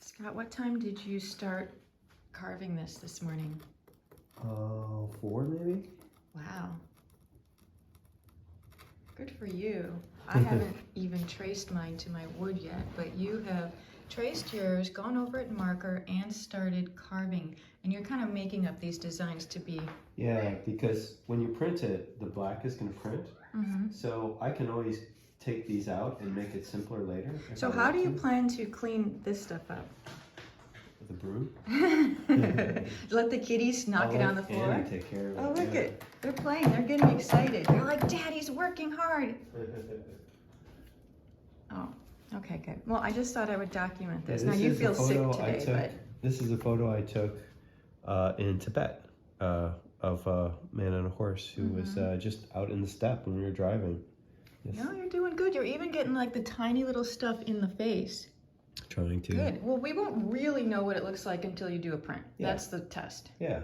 Scott, what time did you start carving this morning? 4 maybe? Wow. Good for you. I haven't even traced mine to my wood yet, but you have traced yours, gone over it in marker, and started carving. And you're kind of making up these designs to be... Yeah, because when you print it, the black is going to print. So I can always take these out and make it simpler later. So how do you plan to clean this stuff up? With a broom? Let the kitties knock it on the floor? Andy take care of it. Oh, look it. They're playing. They're getting excited. They're like, Daddy's working hard. Oh, okay, good. Well, I just thought I would document this. Now, you feel sick today, but... This is a photo I took in Tibet of a man on a horse who was just out in the steppe when we were driving. Yes. No, you're doing good. You're even getting like the tiny little stuff in the face. Trying to. Good. Well, we won't really know what it looks like until you do a print. Yeah. That's the test. Yeah.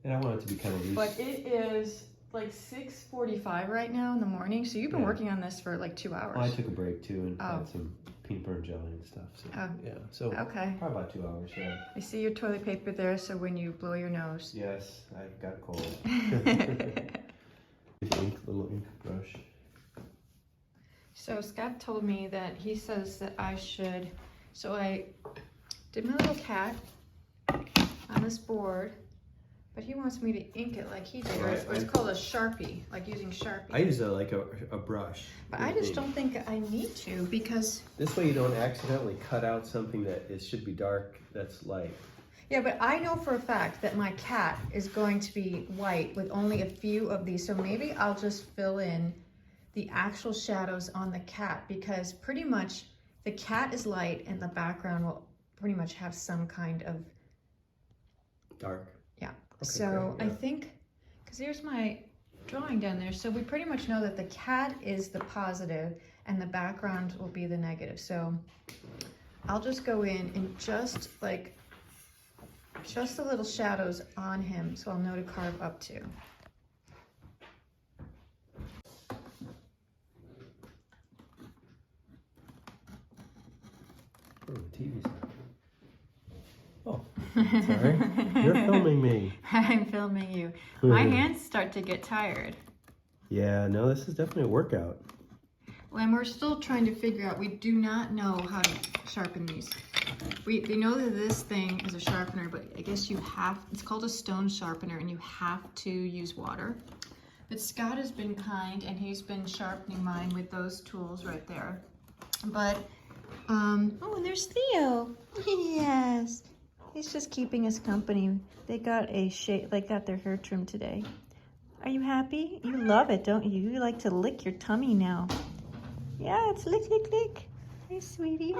And I want it to be kind of loose. But it is like 6:45 right now in the morning, so you've been working on this for like 2 hours. Well, I took a break too and had some peanut butter and jelly and stuff. So, yeah. So okay. Probably about 2 hours, yeah. I see your toilet paper there, so when you blow your nose. Yes, I've got a cold. Little ink brush. So Scott told me that he says that I should, so I did my little cat on this board, but he wants me to ink it like he did, or it's called a Sharpie, like using Sharpie. I use like a brush. But I just don't think I need to, because... This way you don't accidentally cut out something that should be dark that's light. Yeah, but I know for a fact that my cat is going to be white with only a few of these, so maybe I'll just fill in the actual shadows on the cat, because pretty much the cat is light and the background will pretty much have some kind of dark. Yeah. Okay, so great, yeah. I think, because here's my drawing down there, so we pretty much know that the cat is the positive and the background will be the negative. So I'll just go in and just the little shadows on him, so I'll know to carve up to. Oh, the TV's on. Oh, sorry. You're filming me. I'm filming you. My hands start to get tired. Yeah, no, this is definitely a workout. Well, and we're still trying to figure out, we do not know how to sharpen these. We know that this thing is a sharpener, but I guess you have, it's called a stone sharpener, and you have to use water. But Scott has been kind, and he's been sharpening mine with those tools right there. But, oh, and there's Theo. Yes. He's just keeping us company. They got their hair trimmed today. Are you happy? You love it, don't you? You like to lick your tummy now. Yeah, it's lick, lick, lick. Hey, sweetie.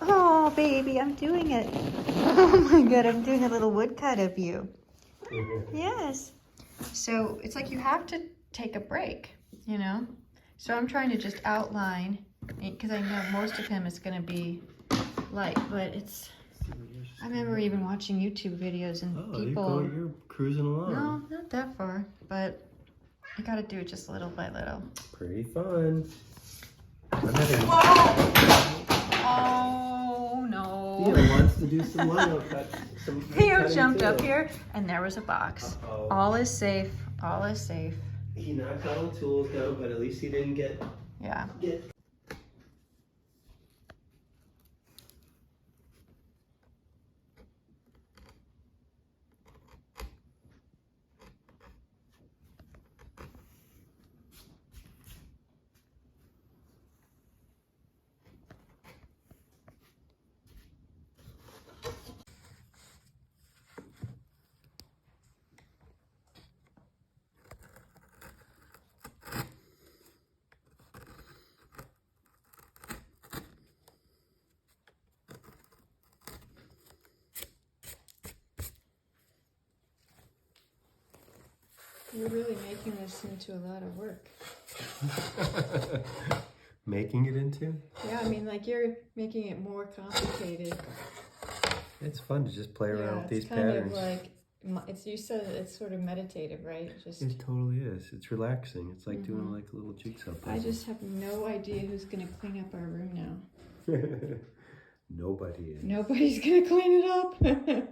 Oh, baby, I'm doing it. Oh my God, I'm doing a little woodcut of you. Yes. So it's like you have to take a break, you know? So I'm trying to just outline, because I know most of him is going to be light, but it's... I remember even watching YouTube videos and people... You're cruising along. No, not that far, but I gotta do it just little by little. Pretty fun. Oh, no. Theo wants to do some lineup cuts. Theo jumped up here, and there was a box. All is safe. All is safe. He knocked all the tools down, but at least he didn't get... Yeah. You're really making this into a lot of work. Making it into? Yeah, I mean, like, you're making it more complicated. It's fun to just play around with these It's patterns. kind of like, you said it's sort of meditative, right? It totally is. It's relaxing. It's like doing like a little jigsaw puzzle. I just have no idea who's going to clean up our room now. Nobody is. Nobody's gonna clean it up.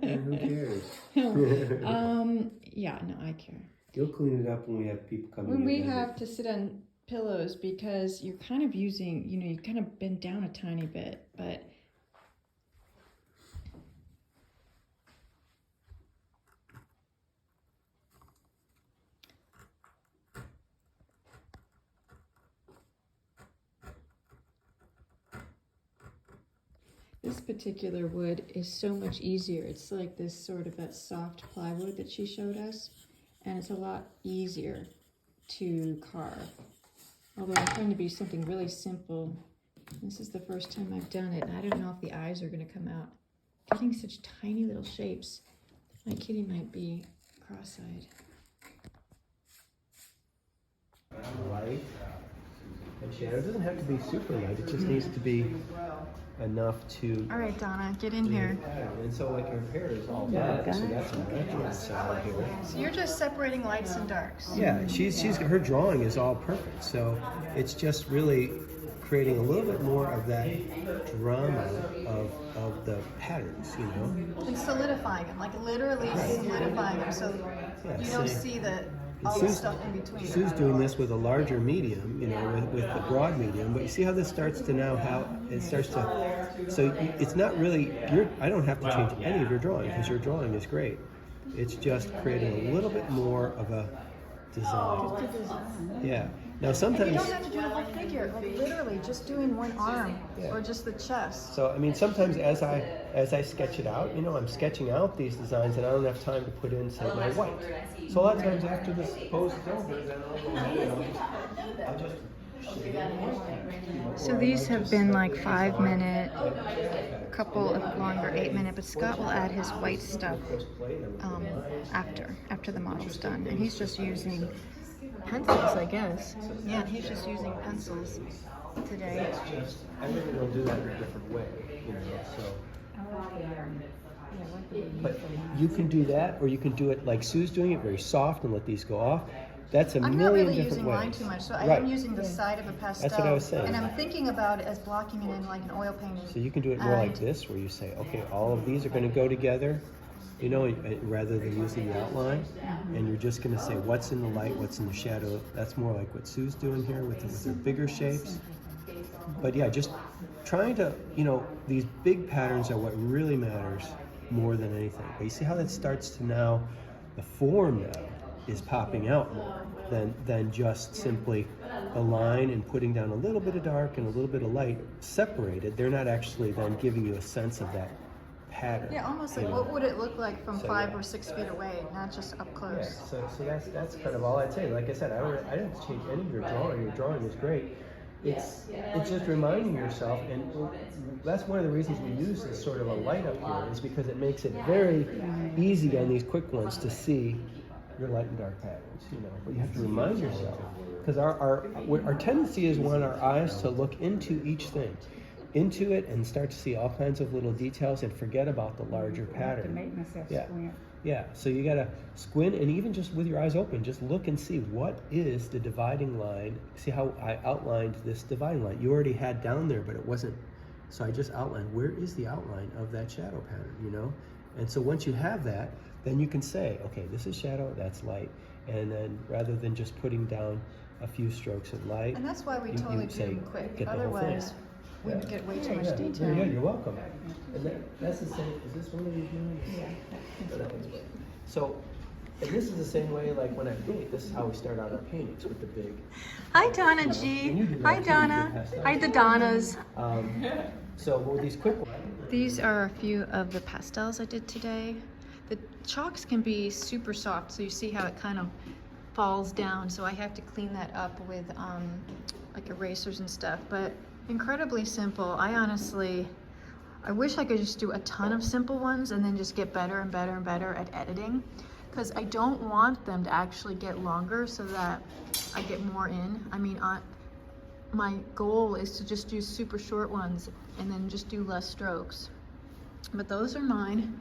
Who cares? Yeah, no, I care. You'll clean it up when we have people come in. When we have to sit on pillows, because you're kind of using, you know, you kind of bend down a tiny bit, but this particular wood is so much easier. It's like this sort of that soft plywood that she showed us, and it's a lot easier to carve. Although I'm trying to be something really simple. This is the first time I've done it, and I don't know if the eyes are going to come out. Getting such tiny little shapes. My kitty might be cross-eyed. Light and shadow. It doesn't have to be super light. It just needs to be enough to. All right, Donna, get in here. And so, like, her hair is all black, so that's a natural sound here. So you're just separating lights and darks. Yeah, she's her drawing is all perfect. So it's just really creating a little bit more of that drama of the patterns, you know. And solidifying them, like literally solidifying them, so you don't see all the stuff in between. Sue's doing this with a larger medium, you know, with the broad medium. But you see how this starts to now, how it starts to, so it's not really, I don't have to change any of your drawing because your drawing is great. It's just creating a little bit more of a design. Yeah. Now sometimes You don't have to do a whole figure, like literally just doing one arm or just the chest. So I mean, sometimes as I sketch it out, you know, I'm sketching out these designs and I don't have time to put in, say, my white. So a lot of times after this pose is over, then I'll just. So these have been like 5 minute, a couple of longer 8 minute, but Scott will add his white stuff after the model's done, and he's just using pencils, I guess. Yeah, he's just using pencils today. I really don't do that in a different way, you know. So. But you can do that, or you can do it like Sue's doing it, very soft, and let these go off. That's a I'm million not really different using ways. mine too much, so I Right. am using the side of a pastel. That's what I was saying. And I'm thinking about it as blocking it in like an oil painting. So you can do it more like this, where you say, okay, all of these are going to go together, you know, rather than using the outline. And you're just going to say what's in the light, what's in the shadow. That's more like what Sue's doing here with her bigger shapes. But yeah, just trying to, you know, these big patterns are what really matters more than anything. But you see how that starts to now, the form now is popping out more than just simply a line and putting down a little bit of dark and a little bit of light separated. They're not actually then giving you a sense of that pattern. Yeah, almost like what would it look like from 5 or 6 feet away, not just up close. Yeah, so that's kind of all I'd say. Like I said, I didn't change any of your drawing. Your drawing is great. It's just reminding yourself, and that's one of the reasons we use this sort of a light up here, is because it makes it very easy on these quick ones to see your light and dark patterns, you know. But you have to remind yourself, because our tendency is want our eyes to look into each thing, into it, and start to see all kinds of little details and forget about the larger pattern. Yeah. So you gotta squint, and even just with your eyes open, just look and see what is the dividing line. See how I outlined this dividing line. You already had down there, but it wasn't. So I just outlined where is the outline of that shadow pattern, you know. And so once you have that, then you can say, okay, this is shadow, that's light. And then rather than just putting down a few strokes of light. And that's why we totally do them quick. Otherwise, we would get way too much detail. Yeah, you're welcome. And that's the same. Is this one of you doing? Yeah. So, and this is the same way, like when I paint, this is how we start out our paintings, with the big. Hi, Donna G. Hi, Donna. Hi, the Donnas. So with these quick ones. These are a few of the pastels I did today. The chalks can be super soft, so you see how it kind of falls down. So I have to clean that up with like erasers and stuff, but incredibly simple. I wish I could just do a ton of simple ones and then just get better and better and better at editing, because I don't want them to actually get longer so that I get more in. I mean, my goal is to just do super short ones and then just do less strokes. But those are mine.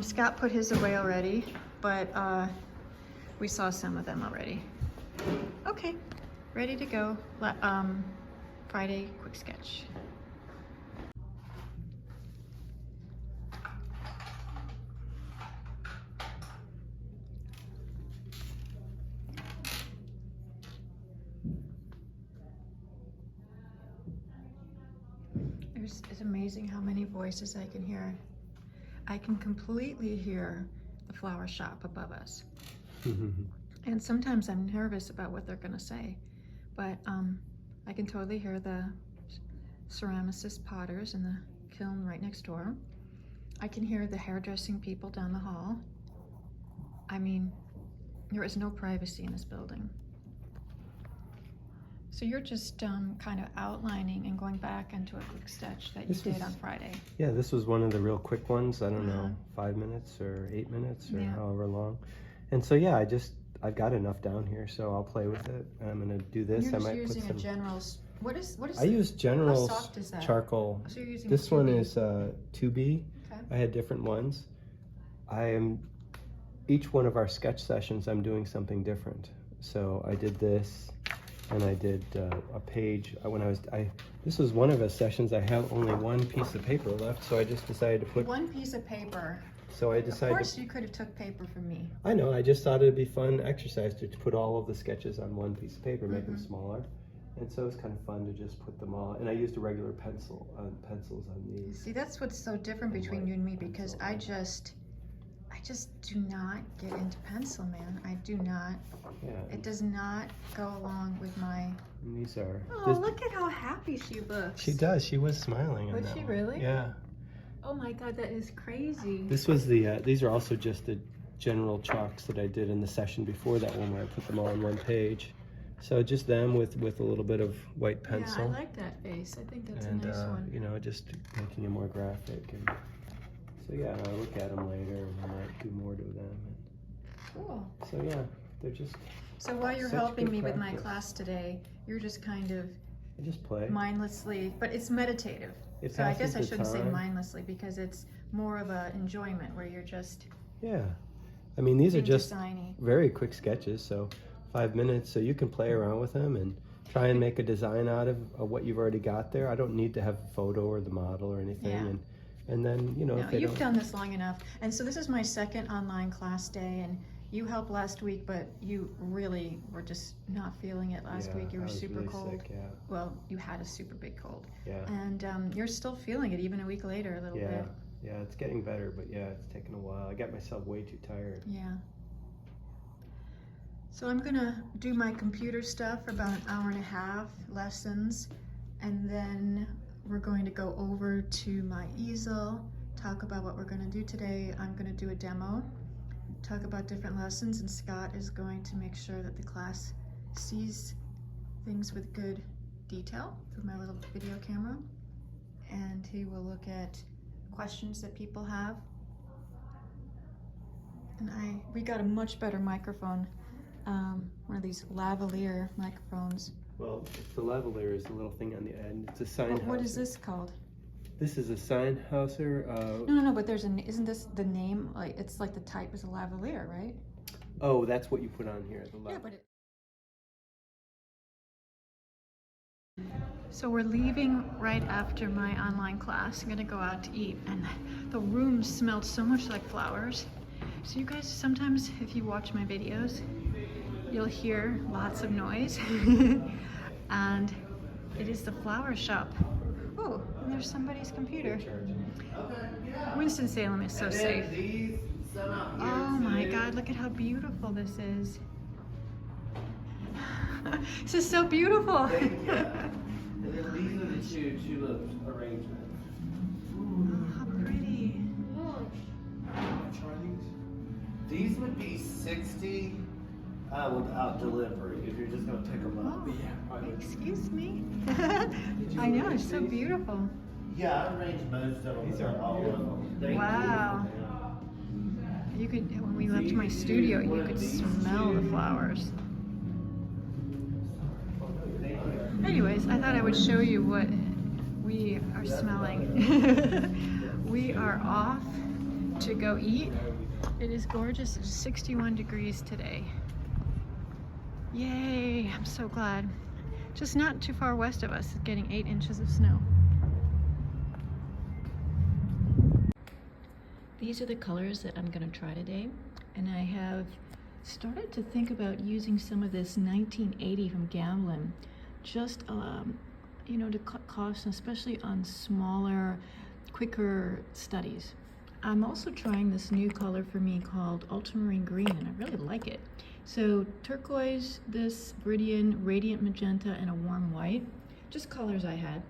Scott put his away already, but we saw some of them already. Okay, ready to go. Friday quick sketch. It's amazing how many voices I can hear. I can completely hear the flower shop above us. And sometimes I'm nervous about what they're gonna say, but I can totally hear the ceramicist potters in the kiln right next door. I can hear the hairdressing people down the hall. I mean, there is no privacy in this building. So you're just kind of outlining and going back into a quick sketch that you did on Friday. Yeah, this was one of the real quick ones. I don't know, 5 minutes or 8 minutes or however long. And so yeah, I got enough down here, so I'll play with it. I'm gonna do this. You're I just might using put some. A general's. What is? I use General's how soft is that? charcoal. So you're using this 2B. one is 2B. Okay. I had different ones. Each one of our sketch sessions, I'm doing something different. So I did this, and I did a page. This was one of the sessions. I have only one piece of paper left, so I just decided to put one piece of paper. So I decided. Of course, you could have took paper from me. I know. I just thought it'd be fun exercise to put all of the sketches on one piece of paper, make them smaller, and so it's kind of fun to just put them all. And I used a regular pencils on these. See, that's what's so different between you and me, because I just do not get into pencil, man. I do not. Yeah. It does not go along with my. And these are. Oh, look at how happy she looks. She does. She was smiling. Was she really? Yeah. Oh my God, that is crazy. This was the. These are also just the general chalks that I did in the session before that one, where I put them all on one page. So just them with a little bit of white pencil. Yeah, I like that face. I think that's a nice one. You know, just making it more graphic. And so yeah, I'll look at them later, and I might do more to them. Cool. So yeah, they're just. So while you're helping me with my class today, you're just kind of. I just play mindlessly, but it's meditative. So I guess I shouldn't say mindlessly, because it's more of a enjoyment where you're just. Yeah, I mean these are just designy. Very quick sketches, so 5 minutes, so you can play around with them and try and make a design out of what you've already got there. I don't need to have a photo or the model or anything. Yeah. And then, you know, No, you've done this long enough. And so this is my second online class day, and you helped last week, but you really were just not feeling it last week. You were super cold. Sick, yeah. Well, you had a super big cold. Yeah. And you're still feeling it even a week later a little bit. Yeah, it's getting better, but yeah, it's taken a while. I got myself way too tired. Yeah. So I'm gonna do my computer stuff for about an hour and a half lessons, and then we're going to go over to my easel, talk about what we're gonna do today. I'm gonna do a demo, talk about different lessons, and Scott is going to make sure that the class sees things with good detail through my little video camera, and he will look at questions that people have. And we got a much better microphone, one of these lavalier microphones. Well, the lavalier is the little thing on the end. It's a Sennheiser. What is this called? This is a Sennheiser. No, but isn't this the name? Like, it's like the type is a lavalier, right? Oh, that's what you put on here. Yeah, but So we're leaving right after my online class. I'm gonna go out to eat, and the room smelled so much like flowers. So you guys, sometimes if you watch my videos, you'll hear lots of noise. And it is the flower shop. Oh, and there's somebody's computer. Winston-Salem is so safe. Oh my God, look at how beautiful this is. This is so beautiful. These are the two tulip arrangements. Oh, how pretty. These would be 60 without delivery if you're just gonna pick them up. Oh, excuse me. I know, it's so beautiful. Yeah, I arranged most of them. These are all of them. Wow. You could, when we left my studio, you could smell the flowers. Anyways, I thought I would show you what we are smelling. We are off to go eat. It is gorgeous. It's 61 degrees today. Yay, I'm so glad. Just not too far west of us, getting 8 inches of snow. These are the colors that I'm going to try today, and I have started to think about using some of this 1980 from Gamblin, just you know, to cut costs, especially on smaller, quicker studies. I'm also trying this new color for me called ultramarine green, and I really like it. So turquoise, this Viridian, radiant magenta, and a warm white, just colors I had.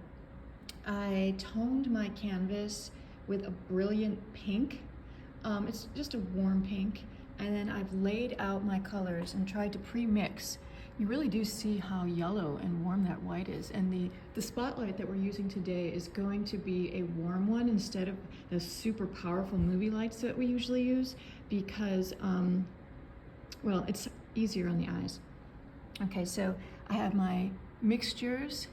I toned my canvas with a brilliant pink. It's just a warm pink. And then I've laid out my colors and tried to pre-mix. You really do see how yellow and warm that white is. And the spotlight that we're using today is going to be a warm one instead of the super powerful movie lights that we usually use because, well, it's easier on the eyes. Okay, so I have my mixtures.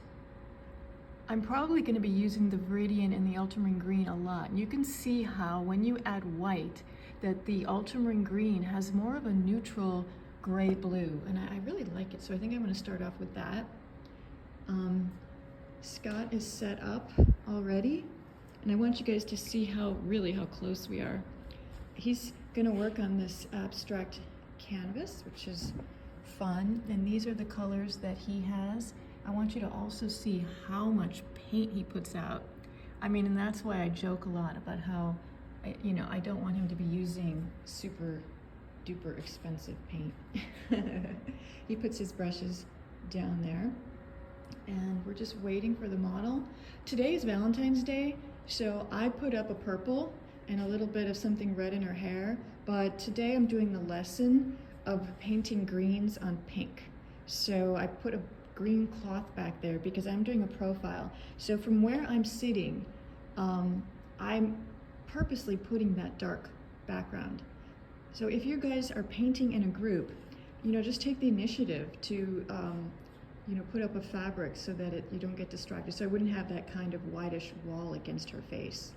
I'm probably going to be using the Viridian and the ultramarine green a lot. And you can see how when you add white, that the ultramarine green has more of a neutral gray blue, and I really like it. So I think I'm going to start off with that. Scott is set up already, and I want you guys to see how close we are. He's going to work on this abstract canvas, which is fun, and these are the colors that he has. I want you to also see how much paint he puts out. I mean, and that's why I joke a lot about how, you know, I don't want him to be using super duper expensive paint. He puts his brushes down there, and we're just waiting for the model. Today is Valentine's Day, so I put up a purple and a little bit of something red in her hair, but today I'm doing the lesson of painting greens on pink. So I put a green cloth back there because I'm doing a profile. So from where I'm sitting, I'm purposely putting that dark background. So if you guys are painting in a group, you know, just take the initiative to, you know, put up a fabric so that you don't get distracted. So I wouldn't have that kind of whitish wall against her face.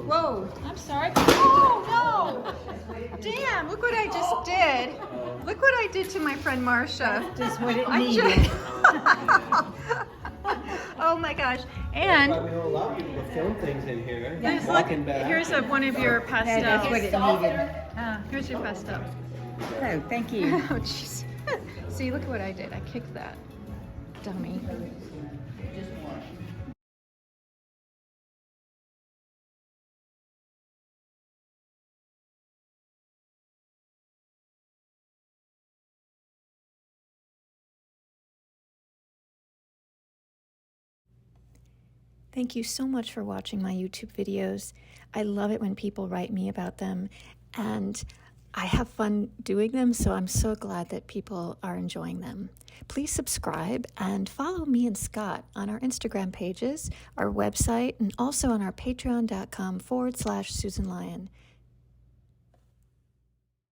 Whoa, I'm sorry. Oh, no. Damn, look what I just did. Look what I did to my friend Marcia. Just what it I needed. Oh my gosh. That's why And we don't allow people to film things in here. here's, look, Walking back. here's one of your pastels. That's what it needed. Here's your pastel. Oh, thank you. Oh, jeez. See, look at what I did. I kicked that dummy. Thank you so much for watching my YouTube videos. I love it when people write me about them, and I have fun doing them, so I'm so glad that people are enjoying them. Please subscribe and follow me and Scott on our Instagram pages, our website, and also on our patreon.com/Susan Lyon.